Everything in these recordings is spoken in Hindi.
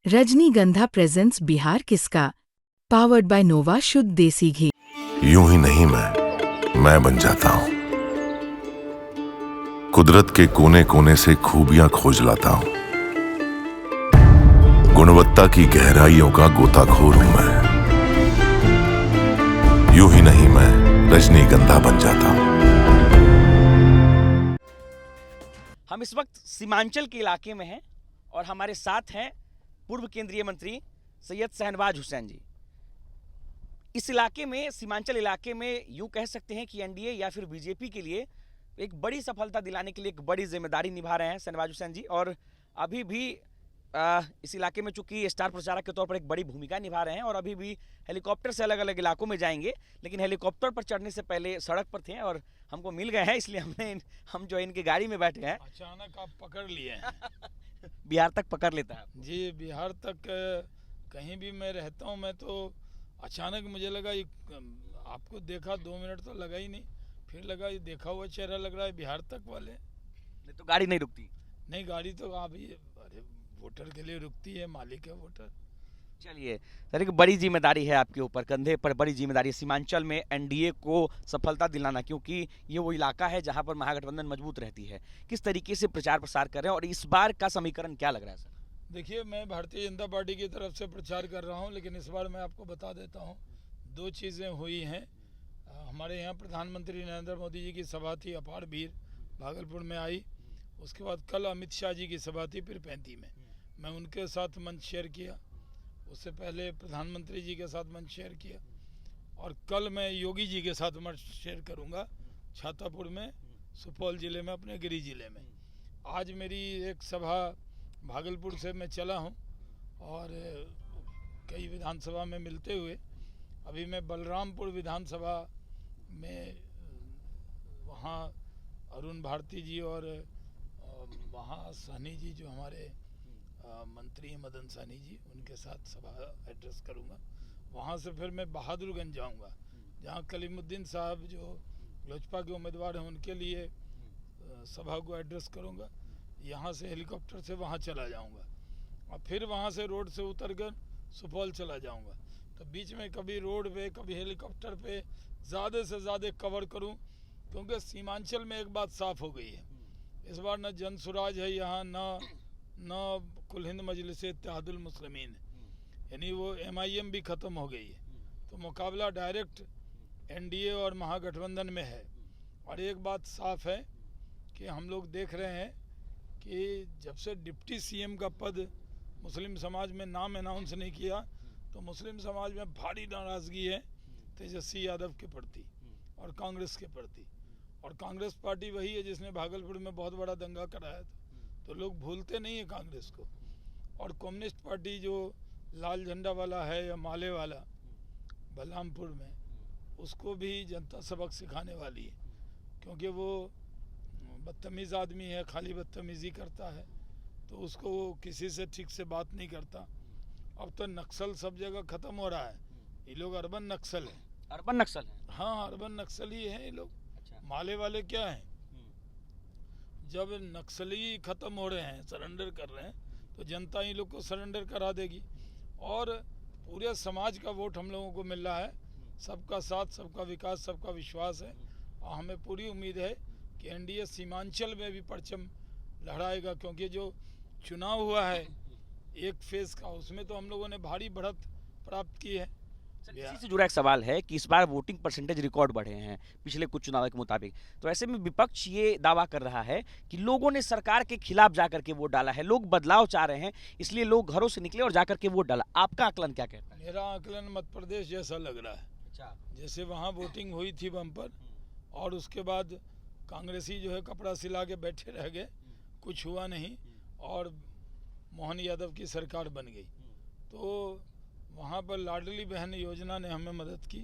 रजनीगंधा प्रेजेंट्स बिहार किसका, पावर्ड बाय नोवा शुद्ध देसी घी। यूं ही नहीं मैं बन जाता हूं। कुदरत के कोने कोने से खूबियां खोज लाता हूं। गुणवत्ता की गहराइयों का गोताखोर हूं मैं। यूं ही नहीं मैं रजनीगंधा बन जाता हूं। हम इस वक्त सीमांचल के इलाके में हैं और हमारे साथ हैं पूर्व केंद्रीय मंत्री सैयद शहनवाज हुसैन जी। इस इलाके में, सीमांचल इलाके में यूं कह सकते हैं कि एनडीए या फिर बीजेपी के लिए एक बड़ी सफलता दिलाने के लिए एक बड़ी जिम्मेदारी निभा रहे हैं शहनवाज हुसैन जी। और अभी भी इस इलाके में चूंकि स्टार प्रचारक के तौर पर एक बड़ी भूमिका निभा रहे हैं और अभी भी हेलीकॉप्टर से अलग अलग इलाकों में जाएंगे, लेकिन हेलीकॉप्टर पर चढ़ने से पहले सड़क पर थे और हमको मिल गए हैं, इसलिए हम जो इनकी गाड़ी में बैठे हैं। अचानक आप पकड़ लिए हैं। बिहार तक पकड़ लेता है जी, बिहार तक कहीं भी मैं रहता हूँ, मैं तो अचानक मुझे लगा ये आपको देखा 2 मिनट तो लगा ही नहीं, फिर लगा ये देखा हुआ चेहरा लग रहा है बिहार तक वाले। नहीं तो गाड़ी नहीं रुकती। नहीं, गाड़ी तो आप ये अरे वोटर के लिए रुकती है, मालिक है वोटर। चलिए सर, एक बड़ी जिम्मेदारी है आपके ऊपर, कंधे पर बड़ी जिम्मेदारी है सीमांचल में एनडीए को सफलता दिलाना, क्योंकि ये वो इलाका है जहां पर महागठबंधन मजबूत रहती है। किस तरीके से प्रचार प्रसार कर रहे हैं और इस बार का समीकरण क्या लग रहा है सर? देखिए, मैं भारतीय जनता पार्टी की तरफ से प्रचार कर रहा हूं, लेकिन इस बार मैं आपको बता देता हूं 2 चीज़ें हुई हैं। हमारे यहाँ प्रधानमंत्री नरेंद्र मोदी जी की सभा थी अपार भीड़, भागलपुर में आई। उसके बाद कल अमित शाह जी की सभा थी पीरपैंती में, मैं उनके साथ मंच शेयर किया। उससे पहले प्रधानमंत्री जी के साथ मंच शेयर किया और कल मैं योगी जी के साथ मंच शेयर करूंगा छातापुर में, सुपौल ज़िले में, अपने गिरी ज़िले में। आज मेरी एक सभा भागलपुर से मैं चला हूं और कई विधानसभा में मिलते हुए अभी मैं बलरामपुर विधानसभा में, वहाँ अरुण भारती जी और वहाँ सहनी जी जो हमारे मंत्री हैं, मदन सहनी जी, उनके साथ सभा एड्रेस करूंगा। वहाँ से फिर मैं बहादुरगंज जाऊंगा, जहाँ कलीमुद्दीन साहब जो लोजपा के उम्मीदवार हैं उनके लिए सभा को एड्रेस करूंगा। यहाँ से हेलीकॉप्टर से वहाँ चला जाऊंगा और फिर वहाँ से रोड से उतरकर सुपौल चला जाऊंगा। तो बीच में कभी रोड पे कभी हेलीकॉप्टर पे ज़्यादा से ज़्यादा कवर करूं, क्योंकि सीमांचल में एक बात साफ़ हो गई है, इस बार न जन सुराज है यहाँ, न कुल हिंद मजलिस इत्तेहादुल मुस्लिमीन, यानी वो MIM भी ख़त्म हो गई है। तो मुकाबला डायरेक्ट एनडीए और महागठबंधन में है। और एक बात साफ़ है कि हम लोग देख रहे हैं कि जब से डिप्टी CM का पद मुस्लिम समाज में नाम अनाउंस नहीं किया, तो मुस्लिम समाज में भारी नाराज़गी है तेजस्वी यादव के प्रति और कांग्रेस के प्रति। और कांग्रेस पार्टी वही है जिसने भागलपुर में बहुत बड़ा दंगा कराया था, तो लोग भूलते नहीं है कांग्रेस को। और कम्युनिस्ट पार्टी जो लाल झंडा वाला है या माले वाला बलरामपुर में, उसको भी जनता सबक सिखाने वाली है, क्योंकि वो बदतमीज़ आदमी है, खाली बदतमीज़ी करता है, तो उसको वो किसी से ठीक से बात नहीं करता। अब तो नक्सल सब जगह ख़त्म हो रहा है, ये लोग अर्बन नक्सल हैं। अर्बन नक्सल है? हाँ, अर्बन नक्सल ही हैं ये लोग। अच्छा। माले वाले क्या हैं? जब नक्सली ख़त्म हो रहे हैं, सरेंडर कर रहे हैं, तो जनता ही लोग को सरेंडर करा देगी और पूरे समाज का वोट हम लोगों को मिल रहा है। सबका साथ, सबका विकास, सबका विश्वास है और हमें पूरी उम्मीद है कि एनडीए सीमांचल में भी परचम लहराएगा, क्योंकि जो चुनाव हुआ है एक फेज़ का, उसमें तो हम लोगों ने भारी बढ़त प्राप्त की है। इसी से जुड़ा एक सवाल है कि इस बार वोटिंग परसेंटेज रिकॉर्ड बढ़े हैं पिछले कुछ चुनाव के मुताबिक, तो ऐसे में विपक्ष ये दावा कर रहा है कि लोगों ने सरकार के खिलाफ जाकर के वोट डाला है, लोग बदलाव चाह रहे हैं, इसलिए लोग घरों से निकले और जाकर के वोट डाला। आपका आकलन क्या कहता है? मेरा आकलन मध्य प्रदेश जैसा लग रहा है। अच्छा। जैसे वहाँ वोटिंग हुई थी बम्पर और उसके बाद कांग्रेसी जो है कपड़ा सिला के बैठे रह गए, कुछ हुआ नहीं और मोहन यादव की सरकार बन गई। तो वहाँ पर लाडली बहन योजना ने हमें मदद की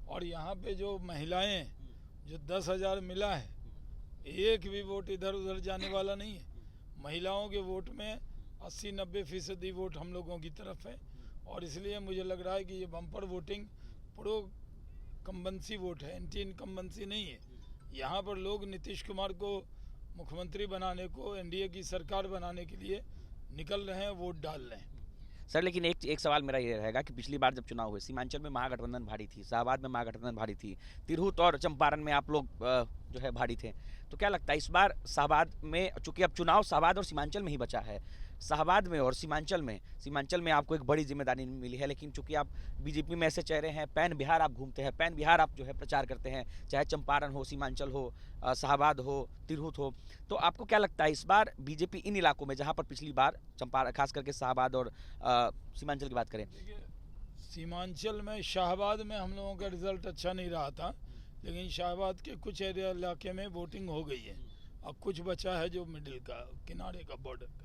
और यहाँ पे जो महिलाएं जो 10,000 मिला है, एक भी वोट इधर उधर जाने वाला नहीं है। महिलाओं के वोट में 80-90% वोट हम लोगों की तरफ है और इसलिए मुझे लग रहा है कि ये बम्पर वोटिंग प्रो कम्बेंसी वोट है, एंटी इनकम्बेंसी नहीं है। यहाँ पर लोग नीतीश कुमार को मुख्यमंत्री बनाने को, एनडीए की सरकार बनाने के लिए निकल रहे हैं, वोट डाल रहे हैं। सर लेकिन एक सवाल मेरा ये रहेगा कि पिछली बार जब चुनाव हुए सीमांचल में महागठबंधन भारी थी, शाहबाद में महागठबंधन भारी थी, तिरहुत और चंपारण में आप लोग जो है भारी थे, तो क्या लगता है इस बार शाहबाद में, चूंकि अब चुनाव शाहबाद और सीमांचल में ही बचा है, शाहबाद में और सीमांचल में आपको एक बड़ी जिम्मेदारी मिली है, लेकिन चूंकि आप बीजेपी में ऐसे चेहरे हैं, पैन बिहार आप घूमते हैं, पैन बिहार आप जो है प्रचार करते हैं, चाहे चंपारण हो, सीमांचल हो, शाहबाद हो, तिरहुत हो, तो आपको क्या लगता है इस बार बीजेपी इन इलाकों में जहां पर पिछली बार चंपारण, खास करके शाहबाद और सीमांचल की बात करें? सीमांचल में शाहबाद में हम लोगों का रिजल्ट अच्छा नहीं रहा था, लेकिन शाहबाद के कुछ एरिया इलाके में वोटिंग हो गई है, अब कुछ बचा है जो मिडिल का किनारे का बॉर्डर का,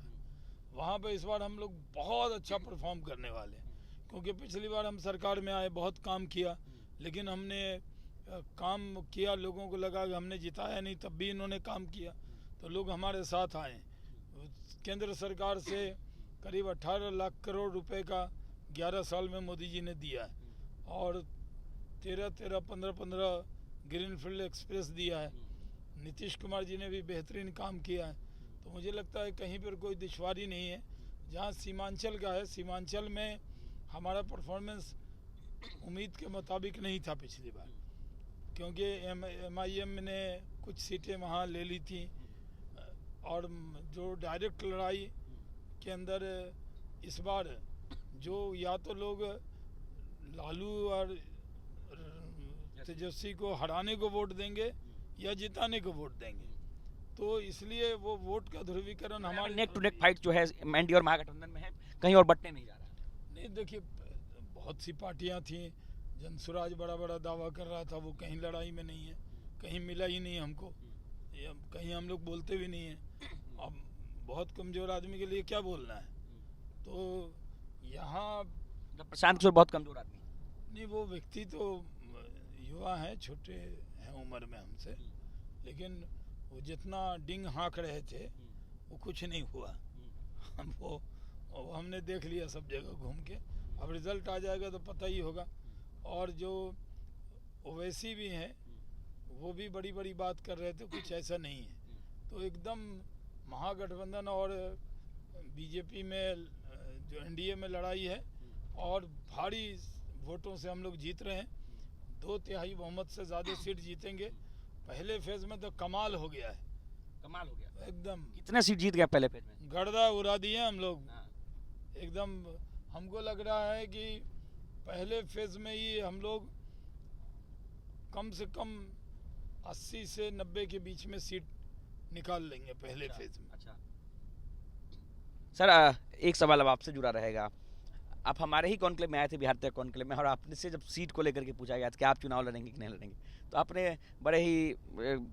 वहाँ पे इस बार हम लोग बहुत अच्छा परफॉर्म करने वाले हैं, क्योंकि पिछली बार हम सरकार में आए, बहुत काम किया, लेकिन हमने काम किया, लोगों को लगा कि हमने जिताया नहीं, तब भी इन्होंने काम किया, तो लोग हमारे साथ आए। केंद्र सरकार से करीब 18 लाख करोड़ रुपए का 11 साल में मोदी जी ने दिया है, और 15 ग्रीनफील्ड एक्सप्रेस दिया है। नीतीश कुमार जी ने भी बेहतरीन काम किया है, तो मुझे लगता है कहीं पर कोई दुश्वारी नहीं है। जहाँ सीमांचल का है, सीमांचल में हमारा परफॉर्मेंस उम्मीद के मुताबिक नहीं था पिछली बार, क्योंकि MIM ने कुछ सीटें वहाँ ले ली थी, और जो डायरेक्ट लड़ाई के अंदर इस बार जो या तो लोग लालू और तेजस्वी को हराने को वोट देंगे या जिताने को वोट देंगे, तो इसलिए वो वोट का ध्रुवीकरण हमारे नेक टू नेक फाइट जो है एनडीए और महागठबंधन में है, कहीं और बटने नहीं जा रहा। नहीं, देखिए बहुत सी पार्टियां थी, जनसुराज बड़ा बड़ा दावा कर रहा था, वो कहीं लड़ाई में नहीं है, कहीं मिला ही नहीं हमको, कहीं हम लोग बोलते भी नहीं है। अब बहुत कमजोर आदमी के लिए क्या बोलना है, तो यहाँ प्रशांत किशोर बहुत कमजोर आदमी नहीं, वो व्यक्ति तो युवा हैं, छोटे हैं उम्र में हमसे, लेकिन वो जितना डिंग हाँक रहे थे वो कुछ नहीं हुआ। वो हमने देख लिया सब जगह घूम के, अब रिजल्ट आ जाएगा तो पता ही होगा। और जो ओवैसी भी हैं वो भी बड़ी बड़ी बात कर रहे थे, कुछ ऐसा नहीं है, तो एकदम महागठबंधन और बीजेपी में जो एनडीए में लड़ाई है, और भारी वोटों से हम लोग जीत रहे हैं, 2/3 बहुमत से ज़्यादा सीट जीतेंगे। पहले फेज में तो कमाल हो गया है, कमाल हो गया एकदम। कितने सीट जीत गया पहले फेज में? गर्दा उड़ा दिए हम लोग एकदम। हमको लग रहा है कि पहले फेज में ही हम लोग कम से कम 80 से 90 के बीच में सीट निकाल लेंगे पहले फेज में। अच्छा सर, एक सवाल अब आपसे जुड़ा रहेगा। आप हमारे ही कॉन्क्लेव में आए थे, बिहार तक कॉन्क्लेव में, और आपने से जब सीट को लेकर के पूछा गया कि आप चुनाव लड़ेंगे कि नहीं लड़ेंगे, तो आपने बड़े ही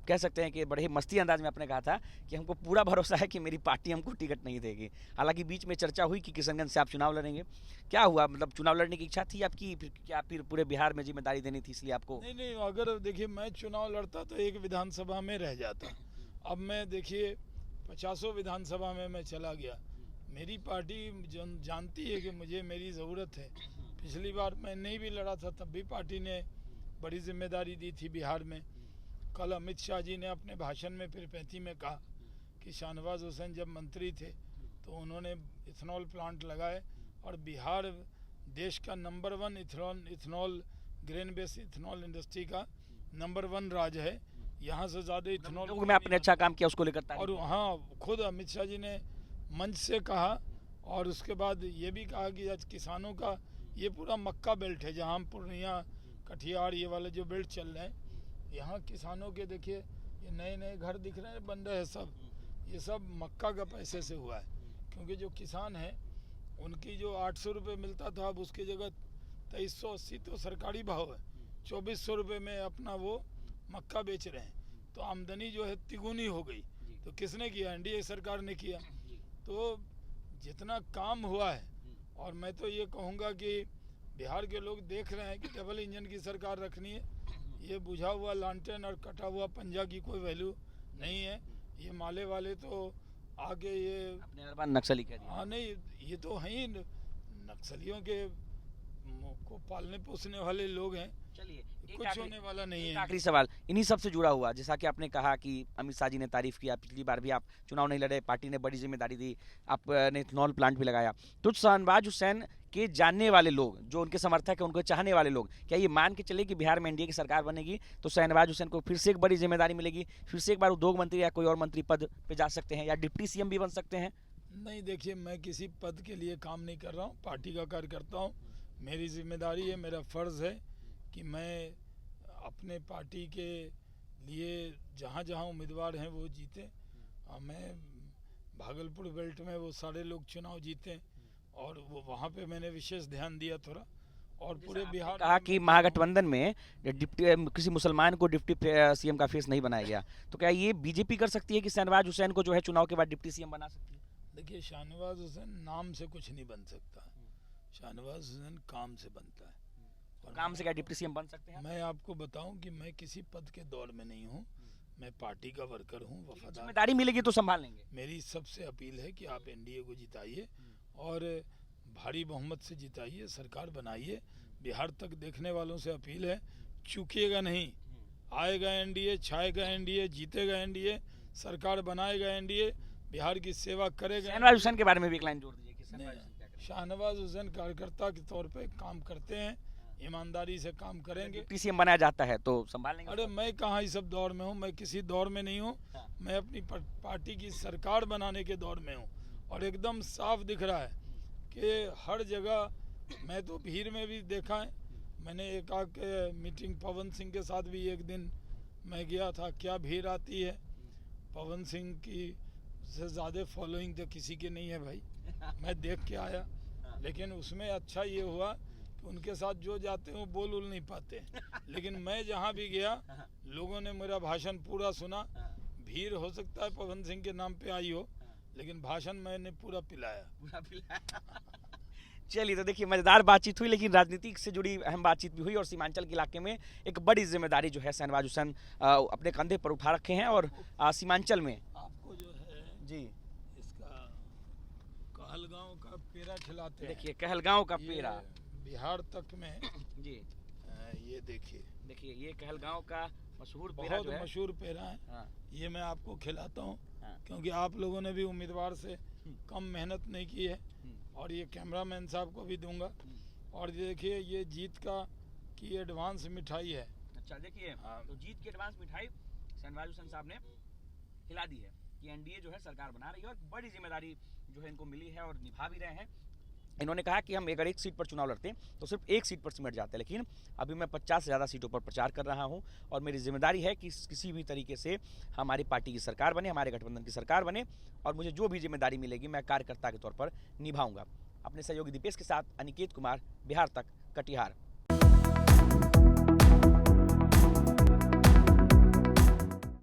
कह सकते हैं कि बड़े ही मस्ती अंदाज में आपने कहा था कि हमको पूरा भरोसा है कि मेरी पार्टी हमको टिकट नहीं देगी। हालांकि बीच में चर्चा हुई कि किशनगंज से आप चुनाव लड़ेंगे, क्या हुआ? मतलब चुनाव लड़ने की इच्छा थी आपकी, क्या फिर पूरे बिहार में जिम्मेदारी देनी थी इसलिए आपको? नहीं, अगर देखिए मैं चुनाव लड़ता तो एक विधानसभा में रह जाता, अब मैं देखिए 50 विधानसभा में मैं चला गया। मेरी पार्टी जानती है कि मुझे मेरी ज़रूरत है। पिछली बार मैं नहीं भी लड़ा था, तब भी पार्टी ने बड़ी जिम्मेदारी दी थी बिहार में। कल अमित शाह जी ने अपने भाषण में फिर 35 में कहा कि शाहनवाज हुसैन जब मंत्री थे तो उन्होंने इथेनॉल प्लांट लगाए, और बिहार देश का number 1 ethanol grain based ethanol industry का नंबर 1 राज्य है। यहाँ से ज़्यादा इथेनॉल में आपने अच्छा काम किया उसको लेकर। और हाँ, खुद अमित शाह जी ने मंच से कहा, और उसके बाद ये भी कहा कि आज किसानों का ये पूरा मक्का बेल्ट है, जहाँ पूर्णिया कटिहार ये वाले जो बेल्ट चल रहे हैं, यहाँ किसानों के देखिए ये नए नए घर दिख रहे हैं, बन रहे हैं सब, ये सब मक्का का पैसे से हुआ है। क्योंकि जो किसान हैं उनकी जो 800 रुपये मिलता था, अब उसकी जगह 2380 तो सरकारी भाव है, 2400 रुपये में अपना वो मक्का बेच रहे हैं, तो आमदनी जो है तिगुनी हो गई। तो किसने किया? एनडीए सरकार ने किया। तो जितना काम हुआ है, और मैं तो ये कहूँगा कि बिहार के लोग देख रहे हैं कि डबल इंजन की सरकार रखनी है। ये बुझा हुआ लालटेन और कटा हुआ पंजा की कोई वैल्यू नहीं है। ये माले वाले तो आगे ये अपने नक्सली कह दिया। हाँ, नहीं, ये तो है ही नक्सलियों के को पालने पोसने वाले लोग हैं, चलिए कुछ होने वाला नहीं एक है। आखिरी सवाल इन्हीं सब से जुड़ा हुआ, जैसा कि आपने कहा कि अमित शाह जी ने तारीफ किया, पिछली बार भी आप चुनाव नहीं लड़े, पार्टी ने बड़ी जिम्मेदारी दी, आपने इथेनॉल प्लांट भी लगाया, तो शहनवाज हुसैन के जानने वाले लोग, जो उनके समर्थक हैं, उनको चाहने वाले लोग, क्या ये मान के चले कि बिहार में एनडीए की सरकार बनेगी तो शहनवाज हुसैन को फिर से एक बड़ी जिम्मेदारी मिलेगी, फिर से एक बार उद्योग मंत्री या कोई और मंत्री पद पे जा सकते हैं या डिप्टी सीएम भी बन सकते हैं? नहीं, देखिए, मैं किसी पद के लिए काम नहीं कर रहा हूँ, पार्टी का कार्य करता हूँ। मेरी जिम्मेदारी है, मेरा फ़र्ज़ है कि मैं अपने पार्टी के लिए जहाँ जहाँ उम्मीदवार हैं वो जीते। मैं भागलपुर बेल्ट में वो सारे लोग चुनाव जीते और वो वहाँ पे मैंने विशेष ध्यान दिया थोड़ा, और पूरे बिहार कहा कि महागठबंधन में डिप्टी किसी मुसलमान को डिप्टी सीएम का फेस नहीं बनाया गया, तो क्या ये बीजेपी कर सकती है कि शहनवाज हुसैन को जो है चुनाव के बाद डिप्टी सीएम बना सकती है? देखिए, शाहनवाज हुसैन नाम से कुछ नहीं बन सकता, शाहनवाज हुसैन काम से बनता है। और काम से क्या डिप्टी सीएम बन सकते हैं? मैं आपको बताऊं कि मैं किसी पद के दौर में नहीं हूं, मैं पार्टी का वर्कर हूं, वफादार। जिम्मेदारी मिलेगी तो संभाल लेंगे। मेरी सबसे अपील है कि आप एनडीए को जिताइए और भारी बहुमत से जिताइए, सरकार बनाइए। बिहार तक देखने वालों से अपील है, चूकिएगा नहीं, आएगा एनडीए, छाएगा एनडीए, जीतेगा एनडीए, सरकार बनाएगा एनडीए, बिहार की सेवा करेगा। शहनवाज हुसैन के बारे में भी एक लाइन जोड़ दीजिए कि शहनवाज हुसैन क्या करेंगे? शाहनवाज हुसैन कार्यकर्ता के तौर पे काम करते हैं, ईमानदारी से काम करेंगे। डिप्टी सीएम बनाया जाता है तो संभाल लेंगे। अरे मैं कहाँ इस सब दौर में हूँ, मैं किसी दौर में नहीं हूँ, मैं अपनी पार्टी की सरकार बनाने के दौर में हूँ। और एकदम साफ दिख रहा है कि हर जगह, मैं तो भीड़ में भी देखा है, मैंने एक आके मीटिंग पवन सिंह के साथ भी एक दिन मैं गया था, क्या भीड़ आती है। पवन सिंह की से ज़्यादा फॉलोइंग तो किसी की नहीं है भाई, मैं देख के आया। लेकिन उसमें अच्छा ये हुआ कि उनके साथ जो जाते हैं वो बोल उल नहीं पाते, लेकिन मैं जहाँ भी गया लोगों ने मेरा भाषण पूरा सुना। भीड़ हो सकता है पवन सिंह के नाम पे आई हो, लेकिन भाषण मैंने पूरा पिलाया। चलिए, तो देखिए मजेदार बातचीत हुई, लेकिन राजनीति से जुड़ी अहम बातचीत भी हुई और सीमांचल के इलाके में एक बड़ी जिम्मेदारी जो है शहनवाज हुसैन अपने कंधे पर उठा रखे हैं और सीमांचल में आपको जो है जी इसका कहलगांव का पेड़ा खिलाते हैं। देखिए कहलगांव का ये पेड़ा बिहार तक में जी, ये देखिए ये कहलगांव का मशहूर पेड़ा बहुत जो है। मशहूर पेड़ा है। हाँ, ये मैं आपको खिलाता हूँ, हाँ। क्योंकि आप लोगों ने भी उम्मीदवार से कम मेहनत नहीं की है, और ये कैमरामैन साहब को भी दूंगा। और ये देखिए, ये जीत की एडवांस मिठाई है। अच्छा देखिए, हाँ। तो जीत की एडवांस मिठाई शहनवाज हुसैन साहब ने खिला दी है कि एनडीए जो है सरकार बना रही है और बड़ी जिम्मेदारी जो है इनको मिली है और निभा भी रहे हैं। इन्होंने कहा कि हम अगर एक सीट पर चुनाव लड़ते हैं तो सिर्फ एक सीट पर सिमट जाते हैं, लेकिन अभी मैं 50 से ज़्यादा सीटों पर प्रचार कर रहा हूं और मेरी जिम्मेदारी है कि किसी भी तरीके से हमारी पार्टी की सरकार बने, हमारे गठबंधन की सरकार बने, और मुझे जो भी जिम्मेदारी मिलेगी मैं कार्यकर्ता के तौर पर निभाऊंगा। अपने सहयोगी दीपेश के साथ अनिकेत कुमार, बिहार तक, कटिहार।